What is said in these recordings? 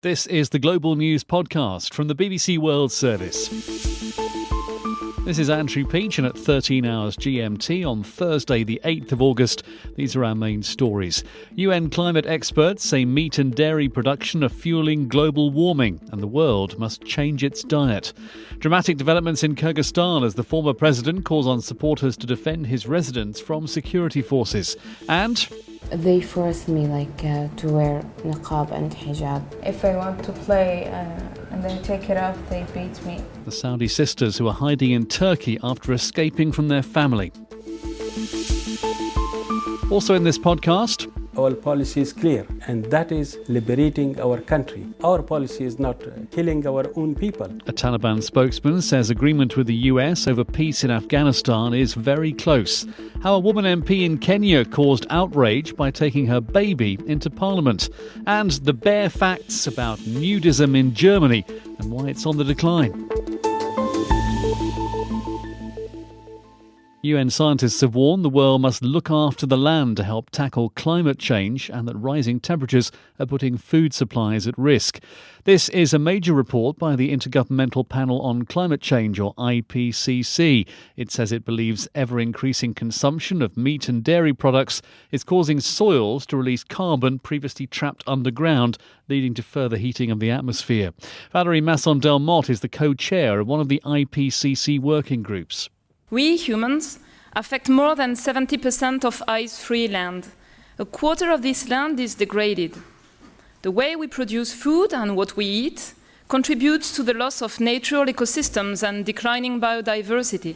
This is the Global News Podcast from the BBC World Service. This is Andrew Peach, and at 13 hours GMT on Thursday the 8th of August, these are our main stories. UN climate experts say meat and dairy production are fueling global warming and the world must change its diet. Dramatic developments in Kyrgyzstan as the former president calls on supporters to defend his residents from security forces. And they forced me to wear niqab and hijab. If I want to play and then take it off, they beat me. The Saudi sisters who are hiding in Turkey after escaping from their family. Also in this podcast, our policy is clear, and that is liberating our country. Our policy is not killing our own people. A Taliban spokesman says agreement with the US over peace in Afghanistan is very close. How a woman MP in Kenya caused outrage by taking her baby into Parliament. And the bare facts about nudism in Germany and why it's on the decline. UN scientists have warned the world must look after the land to help tackle climate change and that rising temperatures are putting food supplies at risk. This is a major report by the Intergovernmental Panel on Climate Change, or IPCC. It says it believes ever-increasing consumption of meat and dairy products is causing soils to release carbon previously trapped underground, leading to further heating of the atmosphere. Valerie Masson-Delmotte is the co-chair of one of the IPCC working groups. We humans affect more than 70% of ice-free land. A quarter of this land is degraded. The way we produce food and what we eat contributes to the loss of natural ecosystems and declining biodiversity.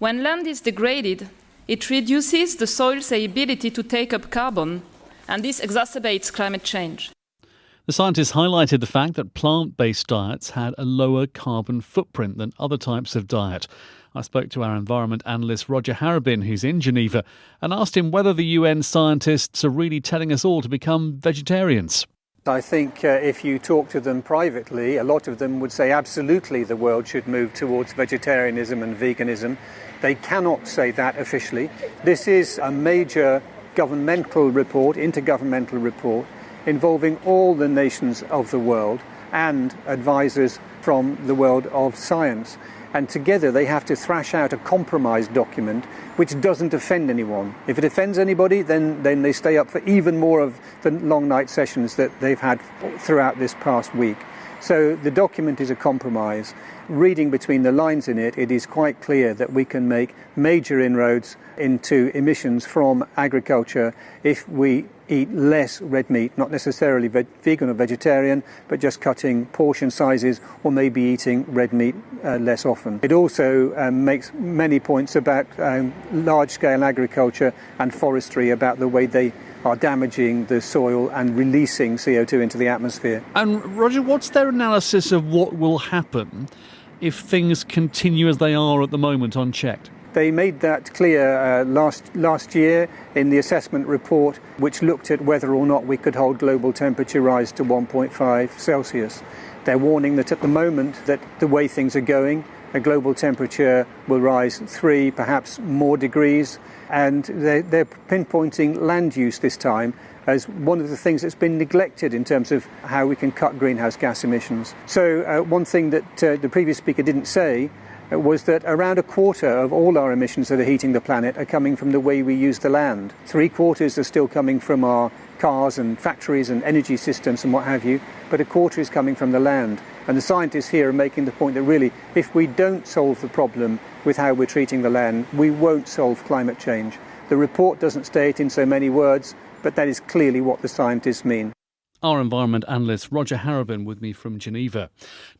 When land is degraded, it reduces the soil's ability to take up carbon, and this exacerbates climate change. The scientists highlighted the fact that plant-based diets had a lower carbon footprint than other types of diet. I spoke to our environment analyst Roger Harabin, who's in Geneva, and asked him whether the UN scientists are really telling us all to become vegetarians. I think if you talk to them privately, a lot of them would say absolutely the world should move towards vegetarianism and veganism. They cannot say that officially. This is a major governmental report, intergovernmental report, involving all the nations of the world and advisors from the world of science. And together they have to thrash out a compromise document which doesn't offend anyone. If it offends anybody, then they stay up for even more of the long night sessions that they've had throughout this past week. So the document is a compromise. Reading between the lines in it, it is quite clear that we can make major inroads into emissions from agriculture if we eat less red meat, not necessarily vegan or vegetarian, but just cutting portion sizes or maybe eating red meat less often. It also makes many points about large-scale agriculture and forestry, about the way they are damaging the soil and releasing CO2 into the atmosphere. And Roger, what's their analysis of what will happen if things continue as they are at the moment unchecked? They made that clear last year in the assessment report, which looked at whether or not we could hold global temperature rise to 1.5 Celsius. They're warning that at the moment, that the way things are going, a global temperature will rise 3, perhaps more degrees, and they're pinpointing land use this time as one of the things that's been neglected in terms of how we can cut greenhouse gas emissions. So one thing that the previous speaker didn't say was that around a quarter of all our emissions that are heating the planet are coming from the way we use the land. 3/4 are still coming from our cars and factories and energy systems and what have you, but a quarter is coming from the land. And the scientists here are making the point that really, if we don't solve the problem with how we're treating the land, we won't solve climate change. The report doesn't state in so many words, but that is clearly what the scientists mean. Our environment analyst Roger Harabin with me from Geneva.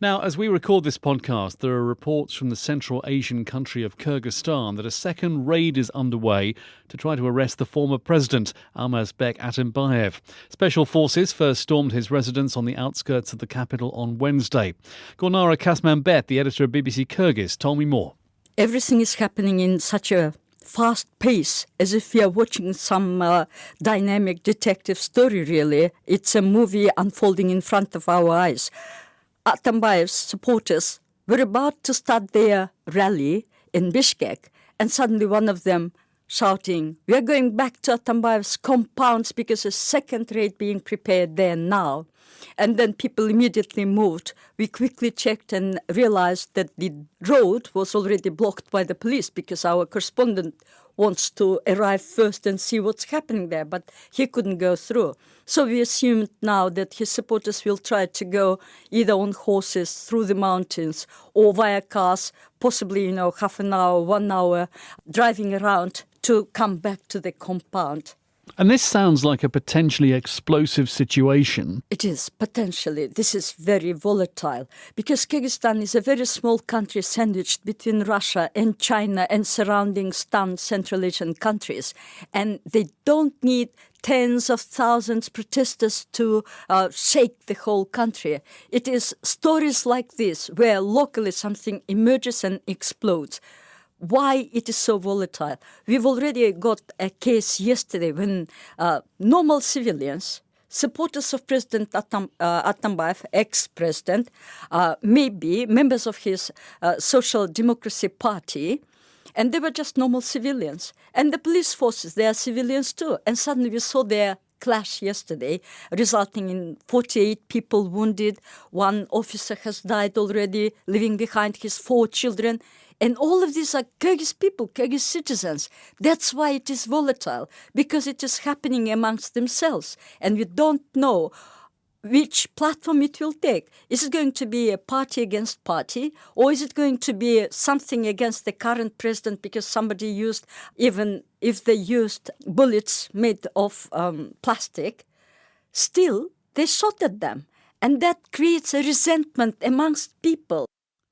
Now, as we record this podcast, there are reports from the Central Asian country of Kyrgyzstan that a second raid is underway to try to arrest the former president, Almazbek Atambayev. Special forces first stormed his residence on the outskirts of the capital on Wednesday. Gulnara Kasmanbet, the editor of BBC Kyrgyz, told me more. Everything is happening in such a fast pace, as if we are watching some dynamic detective story, really. It's a movie unfolding in front of our eyes. Atambayev's supporters were about to start their rally in Bishkek, and suddenly one of them shouting, "We are going back to Atambayev's compounds because a second raid being prepared there now." And then people immediately moved. We quickly checked and realized that the road was already blocked by the police because our correspondent wants to arrive first and see what's happening there, but he couldn't go through. So we assumed now that his supporters will try to go either on horses through the mountains or via cars, possibly, half an hour, 1 hour, driving around to come back to the compound. And this sounds like a potentially explosive situation. It is, potentially. This is very volatile because Kyrgyzstan is a very small country sandwiched between Russia and China and surrounding Central Asian countries. And they don't need tens of thousands of protesters to shake the whole country. It is stories like this where locally something emerges and explodes. Why it is so volatile? We've already got a case yesterday when normal civilians, supporters of President Atambayev, ex-president, maybe members of his Social Democracy Party, and they were just normal civilians. And the police forces, they are civilians too. And suddenly we saw their clash yesterday, resulting in 48 people wounded. One officer has died already, leaving behind his 4 children. And all of these are Kyrgyz people, Kyrgyz citizens. That's why it is volatile, because it is happening amongst themselves. And we don't know which platform it will take. Is it going to be a party against party, or is it going to be something against the current president because somebody used, even if they used bullets made of plastic, still they shot at them. And that creates a resentment amongst people.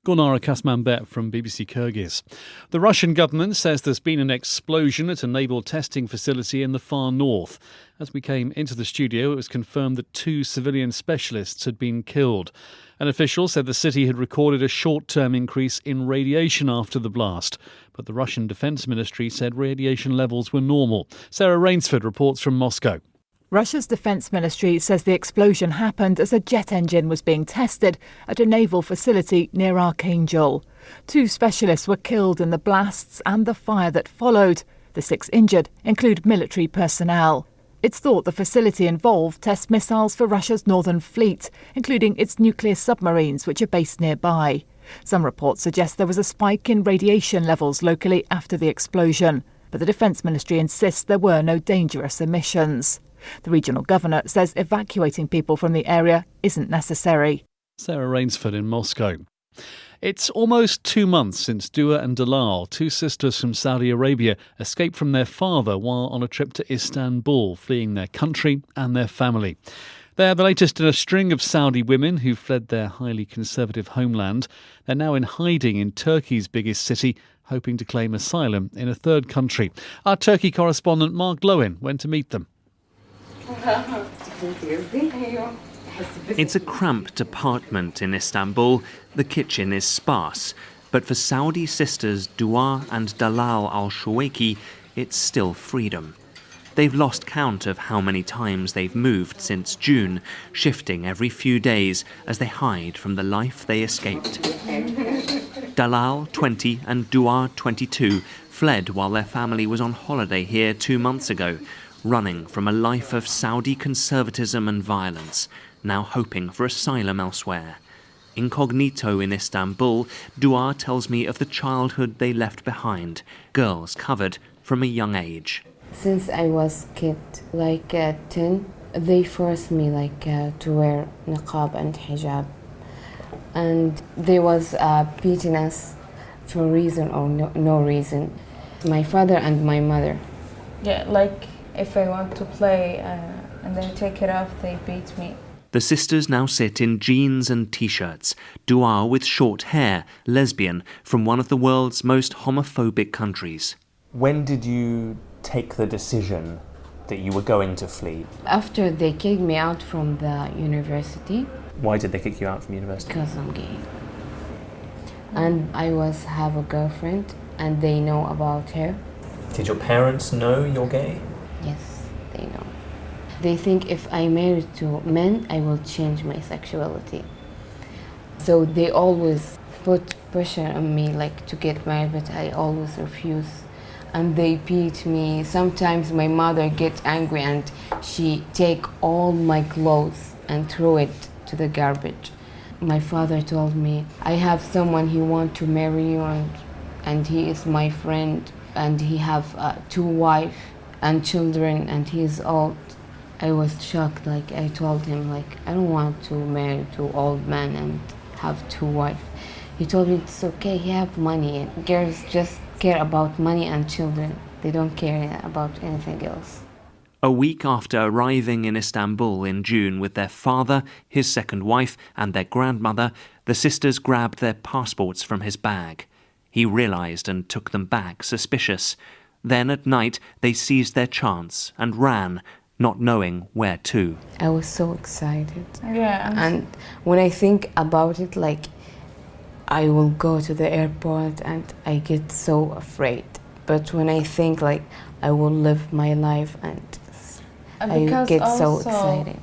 Gulnara Kasmanbek from BBC Kyrgyz. The Russian government says there's been an explosion at a naval testing facility in the far north. As we came into the studio, it was confirmed that 2 civilian specialists had been killed. An official said the city had recorded a short-term increase in radiation after the blast, but the Russian Defence Ministry said radiation levels were normal. Sarah Rainsford reports from Moscow. Russia's defence ministry says the explosion happened as a jet engine was being tested at a naval facility near Archangel. 2 specialists were killed in the blasts and the fire that followed. The 6 injured include military personnel. It's thought the facility involved test missiles for Russia's Northern Fleet, including its nuclear submarines, which are based nearby. Some reports suggest there was a spike in radiation levels locally after the explosion, but the defence ministry insists there were no dangerous emissions. The regional governor says evacuating people from the area isn't necessary. Sarah Rainsford in Moscow. It's almost 2 months since Dua and Dalal, 2 sisters from Saudi Arabia, escaped from their father while on a trip to Istanbul, fleeing their country and their family. They're the latest in a string of Saudi women who fled their highly conservative homeland. They're now in hiding in Turkey's biggest city, hoping to claim asylum in a third country. Our Turkey correspondent Mark Lowen went to meet them. It's a cramped apartment in Istanbul. The kitchen is sparse. But for Saudi sisters Dua and Dalal al-Shawaki, it's still freedom. They've lost count of how many times they've moved since June, shifting every few days as they hide from the life they escaped. Dalal, 20, and Dua, 22, fled while their family was on holiday here 2 months ago, running from a life of Saudi conservatism and violence, now hoping for asylum elsewhere. Incognito in Istanbul, Dua tells me of the childhood they left behind, girls covered from a young age. Since I was kid, 10, they forced me to wear niqab and hijab. And they was beating us for reason or no reason. My father and my mother. Yeah, if I want to play and they take it off, they beat me. The sisters now sit in jeans and T-shirts. Dua with short hair, lesbian, from one of the world's most homophobic countries. When did you take the decision that you were going to flee? After they kicked me out from the university. Why did they kick you out from university? Because I'm gay. And I have a girlfriend and they know about her. Did your parents know you're gay? Yes, they know. They think if I marry to men, I will change my sexuality. So they always put pressure on me to get married, but I always refuse. And they beat me. Sometimes my mother gets angry and she take all my clothes and threw it to the garbage. My father told me, I have someone he wants to marry you, and he is my friend, and he have 2 wives and children, and he is old. I was shocked. Like, I told him, like, I don't want to marry 2 old men and have 2 wives. He told me it's okay, he have money. Girls just care about money and children. They don't care about anything else. A week after arriving in Istanbul in June with their father, his second wife, and their grandmother, the sisters grabbed their passports from his bag. He realised and took them back, suspicious. Then at night, they seized their chance and ran, not knowing where to. I was so excited. Yeah. And when I think about it, like, I will go to the airport and I get so afraid. But when I think, like, I will live my life and I get so excited.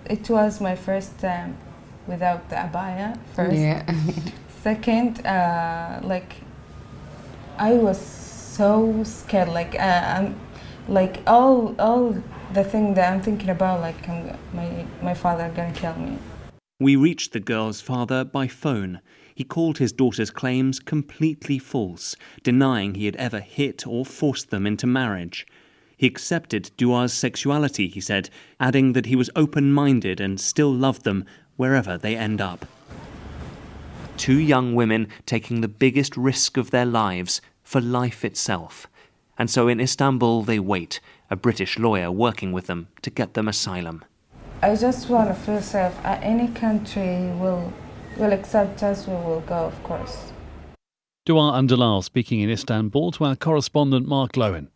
It was my first time without the abaya, first. Yeah. Second, like, I was so scared. Like, I'm, like, all the thing that I'm thinking about, like, my father gonna kill me. We reached the girl's father by phone. He called his daughter's claims completely false, denying he had ever hit or forced them into marriage. He accepted Dua's sexuality, he said, adding that he was open-minded and still loved them wherever they end up. 2 young women taking the biggest risk of their lives for life itself. And so in Istanbul they wait, a British lawyer working with them to get them asylum. I just want to feel safe. Any country will accept us, we will go, of course. Dua and Dalal speaking in Istanbul to our correspondent Mark Lowen.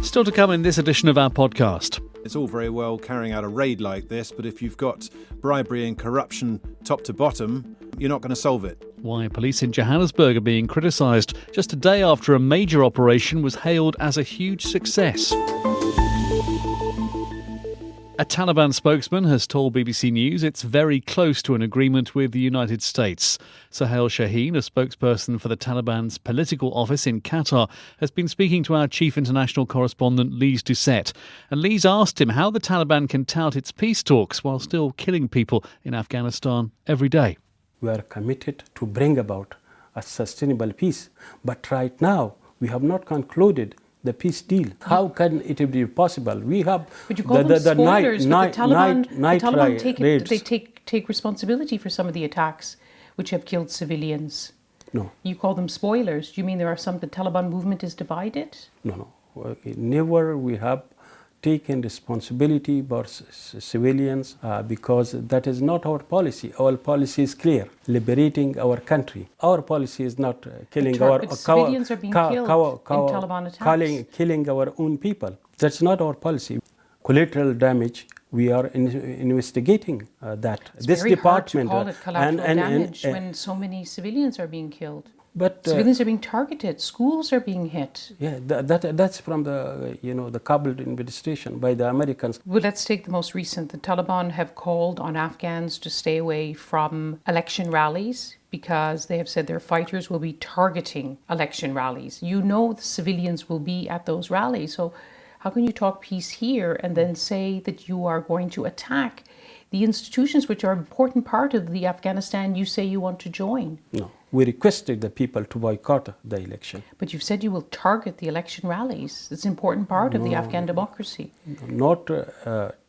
Still to come in this edition of our podcast. It's all very well carrying out a raid like this, but if you've got bribery and corruption top to bottom, you're not going to solve it. Why police in Johannesburg are being criticised just a day after a major operation was hailed as a huge success. A Taliban spokesman has told BBC News it's very close to an agreement with the United States. Sohail Shaheen, a spokesperson for the Taliban's political office in Qatar, has been speaking to our chief international correspondent Lise Doucette. And Lise asked him how the Taliban can tout its peace talks while still killing people in Afghanistan every day. We are committed to bring about a sustainable peace. But right now, we have not concluded the peace deal. How can it be possible? We have but you call them spoilers, but the Taliban take responsibility for some of the attacks which have killed civilians. No. You call them spoilers. Do you mean there are some, the Taliban movement is divided? No. Never we have taken responsibility for civilians because that is not our policy. Our policy is clear, liberating our country. Our policy is not killing our civilians are being killed in Taliban attacks. Killing our own people. That's not our policy. Collateral damage, we are investigating that. It's this very department hard to call it collateral damage when so many civilians are being killed. But civilians are being targeted. Schools are being hit. Yeah, that's from the Kabul administration by the Americans. Well, let's take the most recent. The Taliban have called on Afghans to stay away from election rallies because they have said their fighters will be targeting election rallies. You know the civilians will be at those rallies. So how can you talk peace here and then say that you are going to attack the institutions which are an important part of the Afghanistan you say you want to join? No. We requested the people to boycott the election. But you've said you will target the election rallies. It's an important part of the Afghan democracy. Not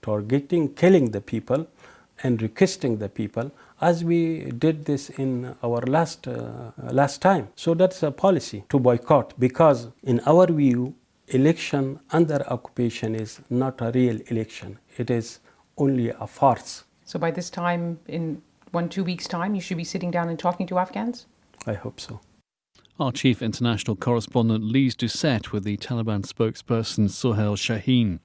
targeting, killing the people and requesting the people as we did this in our last time. So that's a policy to boycott because in our view, election under occupation is not a real election. It is only a farce. So by this time, in 1-2 weeks' time, you should be sitting down and talking to Afghans? I hope so. Our chief international correspondent Lise Doucette with the Taliban spokesperson Sohail Shaheen.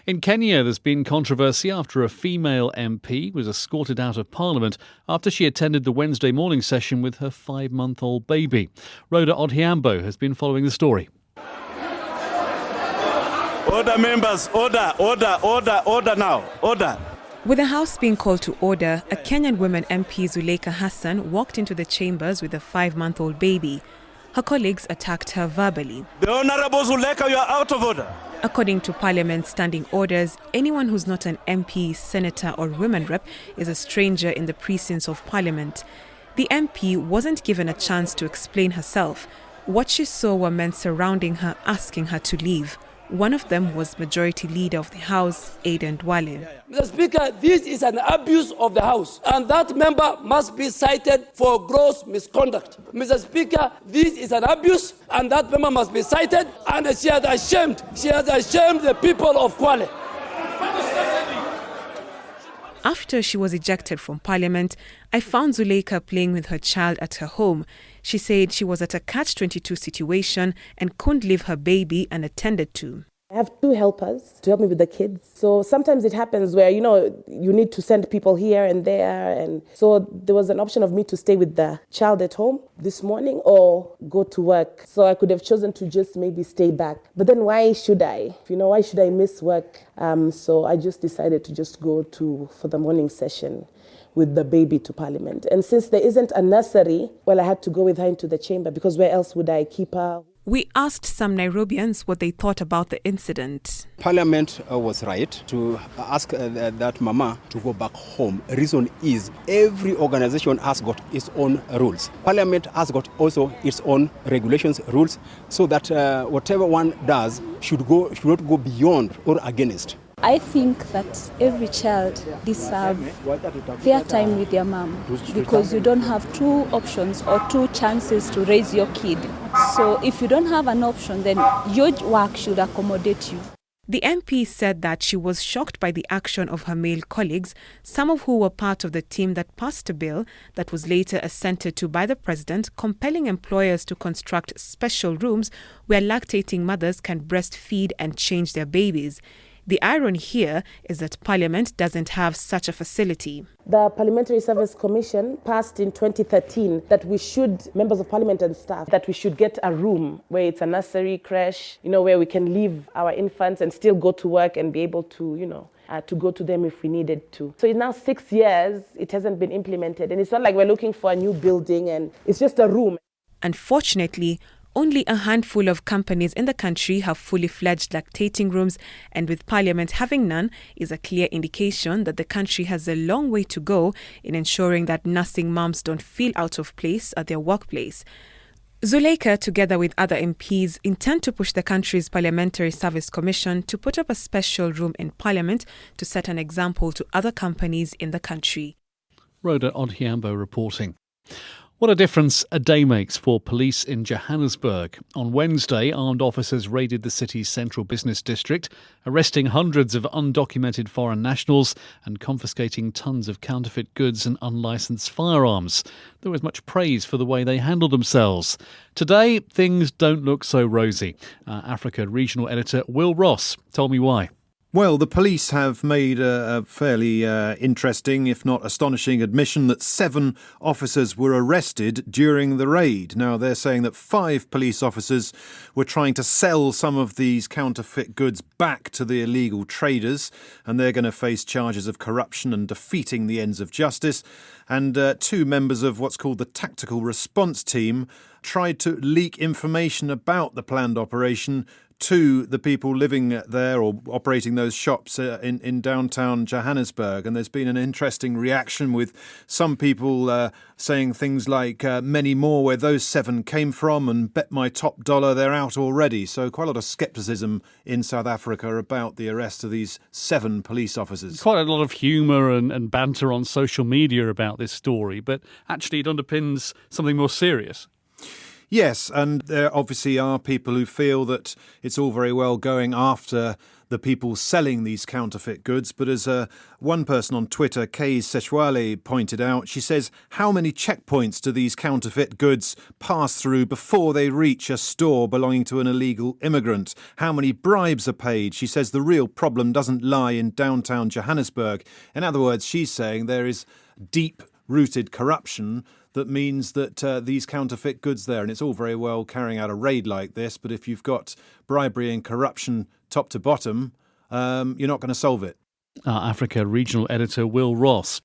In Kenya, there's been controversy after a female MP was escorted out of Parliament after she attended the Wednesday morning session with her 5-month-old baby. Rhoda Odhiambo has been following the story. Order, members. Order now. Order. With the House being called to order, a Kenyan woman MP Zuleika Hassan walked into the chambers with a 5-month-old baby. her colleagues attacked her verbally. The Honorable Zuleka, you are out of order. According to Parliament's standing orders, anyone who's not an MP, senator or women rep is a stranger in the precincts of Parliament. The MP wasn't given a chance to explain herself. What she saw were men surrounding her, asking her to leave. One of them was Majority Leader of the House, Aden Duale. Mr. Speaker, this is an abuse of the House, and that member must be cited for gross misconduct. Mr. Speaker, this is an abuse, and that member must be cited, and she has ashamed the people of Kwale. After she was ejected from Parliament, I found Zuleka playing with her child at her home. She said she was at a catch-22 situation and couldn't leave her baby unattended to. I have 2 helpers to help me with the kids. So sometimes it happens where, you need to send people here and there. And so there was an option of me to stay with the child at home this morning or go to work. So I could have chosen to just maybe stay back. But then why should I? Why should I miss work? So I just decided to just go for the morning session with the baby to Parliament. And since there isn't a nursery, I had to go with her into the chamber because where else would I keep her? We asked some Nairobians what they thought about the incident. Parliament was right to ask that mama to go back home. The reason is every organization has got its own rules. Parliament has got also its own regulations, rules, so that whatever one does should not go beyond or against. I think that every child deserves their time with their mom because you don't have 2 options or 2 chances to raise your kid. So if you don't have an option, then your work should accommodate you. The MP said that she was shocked by the action of her male colleagues, some of who were part of the team that passed a bill that was later assented to by the president, compelling employers to construct special rooms where lactating mothers can breastfeed and change their babies. The irony here is that Parliament doesn't have such a facility. The Parliamentary Service Commission passed in 2013 that members of Parliament and staff, that we should get a room where it's a nursery, creche, where we can leave our infants and still go to work and be able to, to go to them if we needed to. So it's now 6 years, it hasn't been implemented. And it's not like we're looking for a new building and it's just a room. Unfortunately, only a handful of companies in the country have fully fledged lactating rooms, and with Parliament having none is a clear indication that the country has a long way to go in ensuring that nursing mums don't feel out of place at their workplace. Zuleka, together with other MPs, intend to push the country's Parliamentary Service Commission to put up a special room in Parliament to set an example to other companies in the country. Rhoda Odhiambo reporting. What a difference a day makes for police in Johannesburg. On Wednesday, armed officers raided the city's central business district, arresting hundreds of undocumented foreign nationals and confiscating tons of counterfeit goods and unlicensed firearms. There was much praise for the way they handled themselves. Today, things don't look so rosy. Africa regional editor Will Ross told me why. Well, the police have made a fairly interesting, if not astonishing, admission that 7 officers were arrested during the raid. Now, they're saying that 5 police officers were trying to sell some of these counterfeit goods back to the illegal traders, and they're going to face charges of corruption and defeating the ends of justice. And 2 members of what's called the Tactical Response Team tried to leak information about the planned operation to the people living there or operating those shops in downtown Johannesburg. And there's been an interesting reaction with some people saying things like many more where those 7 came from and bet my top dollar they're out already. So quite a lot of scepticism in South Africa about the arrest of these 7 police officers. Quite a lot of humour and banter on social media about this story, but actually it underpins something more serious. Yes, and there obviously are people who feel that it's all very well going after the people selling these counterfeit goods, but as one person on Twitter, Kay Sechwale, pointed out, she says, how many checkpoints do these counterfeit goods pass through before they reach a store belonging to an illegal immigrant? How many bribes are paid? She says the real problem doesn't lie in downtown Johannesburg. In other words, she's saying there is deep-rooted corruption that means that these counterfeit goods there, and it's all very well carrying out a raid like this, but if you've got bribery and corruption top to bottom, you're not going to solve it. Our Africa regional editor Will Ross.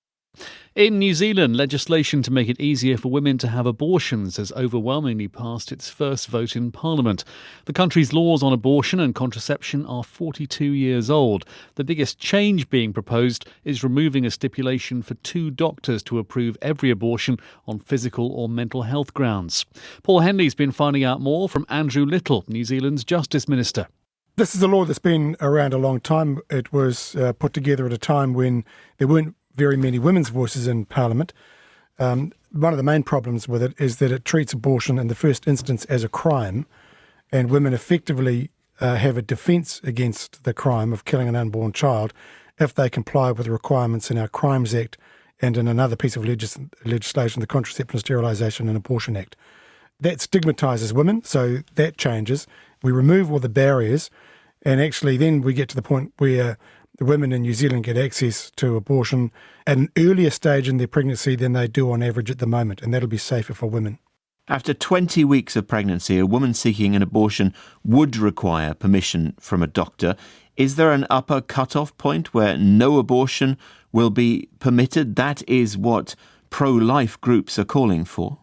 In New Zealand, legislation to make it easier for women to have abortions has overwhelmingly passed its first vote in Parliament. The country's laws on abortion and contraception are 42 years old. The biggest change being proposed is removing a stipulation for 2 doctors to approve every abortion on physical or mental health grounds. Paul Henley's been finding out more from Andrew Little, New Zealand's Justice Minister. This is a law that's been around a long time. It was put together at a time when there weren't very many women's voices in Parliament. One of the main problems with it is that it treats abortion in the first instance as a crime, and women effectively have a defence against the crime of killing an unborn child if they comply with the requirements in our Crimes Act and in another piece of legislation, the Contraception, Sterilisation and Abortion Act. That stigmatises women, so that changes. We remove all the barriers, and actually then we get to the point where the women in New Zealand get access to abortion at an earlier stage in their pregnancy than they do on average at the moment, and that'll be safer for women. After 20 weeks of pregnancy, a woman seeking an abortion would require permission from a doctor. Is there an upper cut-off point where no abortion will be permitted? That is what pro-life groups are calling for.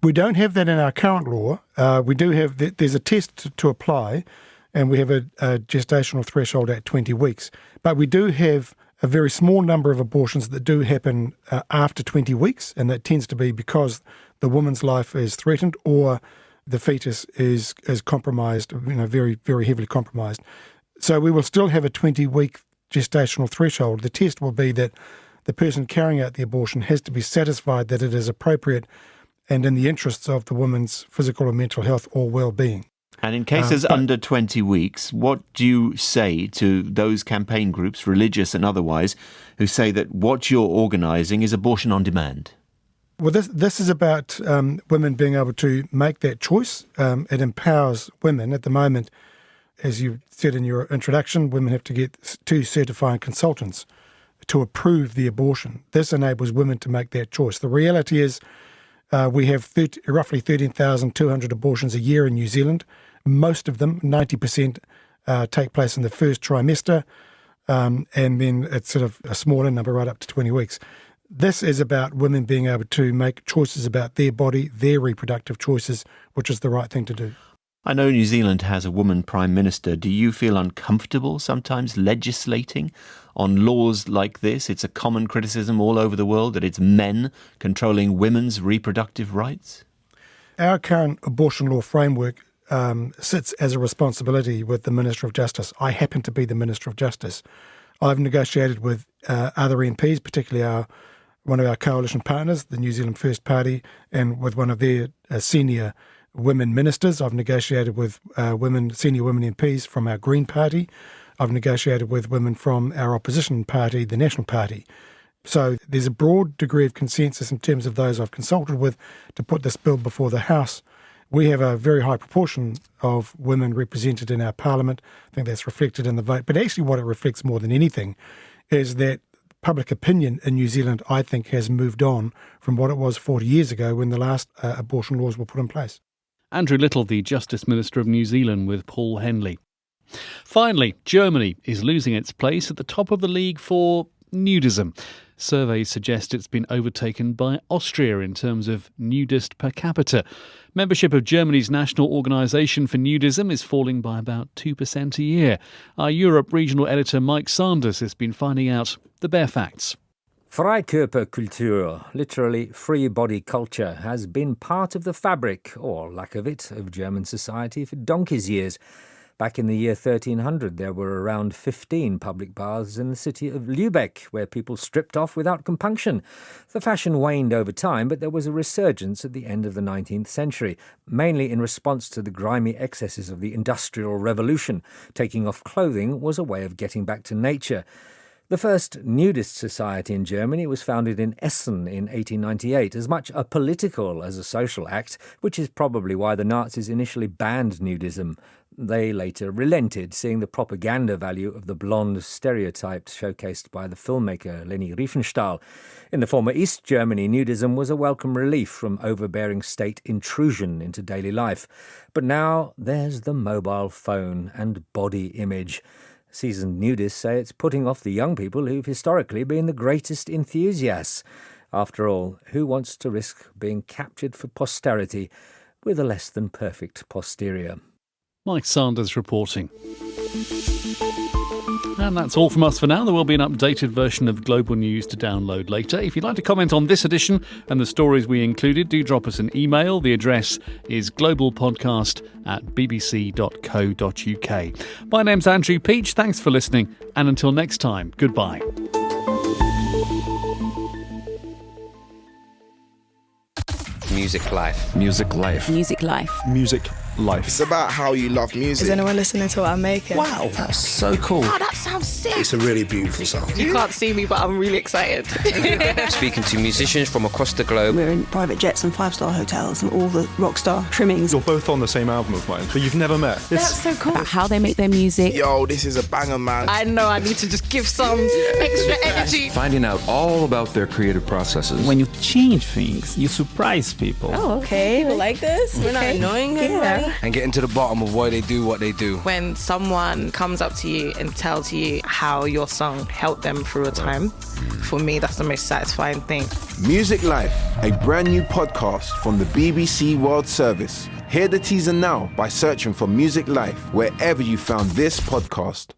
We don't have that in our current law. We do have, there's a test to apply, and we have a gestational threshold at 20 weeks. But we do have a very small number of abortions that do happen after 20 weeks, and that tends to be because the woman's life is threatened or the fetus is compromised, very, very heavily compromised. So we will still have a 20-week gestational threshold. The test will be that the person carrying out the abortion has to be satisfied that it is appropriate and in the interests of the woman's physical and mental health or well-being. And in cases under 20 weeks, what do you say to those campaign groups, religious and otherwise, who say that what you're organising is abortion on demand? Well, this is about women being able to make that choice. It empowers women. At the moment, as you said in your introduction, women have to get 2 certifying consultants to approve the abortion. This enables women to make that choice. The reality is we have roughly 13,200 abortions a year in New Zealand. Most of them, 90%, take place in the first trimester, and then it's sort of a smaller number right up to 20 weeks. This is about women being able to make choices about their body, their reproductive choices, which is the right thing to do. I know New Zealand has a woman Prime Minister. Do you feel uncomfortable sometimes legislating on laws like this? It's a common criticism all over the world that it's men controlling women's reproductive rights. Our current abortion law framework sits as a responsibility with the Minister of Justice. I happen to be the Minister of Justice. I've negotiated with other MPs, particularly one of our coalition partners, the New Zealand First Party, and with one of their senior women ministers. I've negotiated with senior women MPs from our Green Party. I've negotiated with women from our opposition party, the National Party. So there's a broad degree of consensus in terms of those I've consulted with to put this bill before the House. We have a very high proportion of women represented in our Parliament. I think that's reflected in the vote. But actually what it reflects more than anything is that public opinion in New Zealand, I think, has moved on from what it was 40 years ago when the last abortion laws were put in place. Andrew Little, the Justice Minister of New Zealand, with Paul Henley. Finally, Germany is losing its place at the top of the league for nudism. Surveys suggest it's been overtaken by Austria in terms of nudist per capita. Membership of Germany's National Organisation for Nudism is falling by about 2% a year. Our Europe regional editor Mike Sanders has been finding out the bare facts. Freikörperkultur, literally free body culture, has been part of the fabric, or lack of it, of German society for donkey's years. Back in the year 1300, there were around 15 public baths in the city of Lübeck, where people stripped off without compunction. The fashion waned over time, but there was a resurgence at the end of the 19th century, mainly in response to the grimy excesses of the Industrial Revolution. Taking off clothing was a way of getting back to nature. The first nudist society in Germany was founded in Essen in 1898, as much a political as a social act, which is probably why the Nazis initially banned nudism. They later relented, seeing the propaganda value of the blonde stereotypes showcased by the filmmaker Leni Riefenstahl. In the former East Germany, nudism was a welcome relief from overbearing state intrusion into daily life. But now there's the mobile phone and body image. Seasoned nudists say it's putting off the young people who've historically been the greatest enthusiasts. After all, who wants to risk being captured for posterity with a less than perfect posterior? Mike Sanders reporting. And that's all from us for now. There will be an updated version of Global News to download later. If you'd like to comment on this edition and the stories we included, do drop us an email. The address is globalpodcast@bbc.co.uk. My name's Andrew Peach. Thanks for listening. And until next time, goodbye. Music Life. Music Life. Music Life. Music Life. It's about how you love music. Is anyone listening to what I'm making? Wow, that's so cool. Oh, that sounds sick. It's a really beautiful song. You can't see me, but I'm really excited. Speaking to musicians from across the globe. We're in private jets and 5-star hotels and all the rock star trimmings. You're both on the same album of mine, but you've never met. That's so cool. About how they make their music. Yo, this is a banger, man. I know I need to just give some extra energy. Finding out all about their creative processes. When you change things, you surprise people. Oh, okay. People like this. We're not annoying anybody. And getting to the bottom of why they do what they do. When someone comes up to you and tells you how your song helped them through a time, for me, that's the most satisfying thing. Music Life, a brand new podcast from the BBC World Service. Hear the teaser now by searching for Music Life wherever you found this podcast.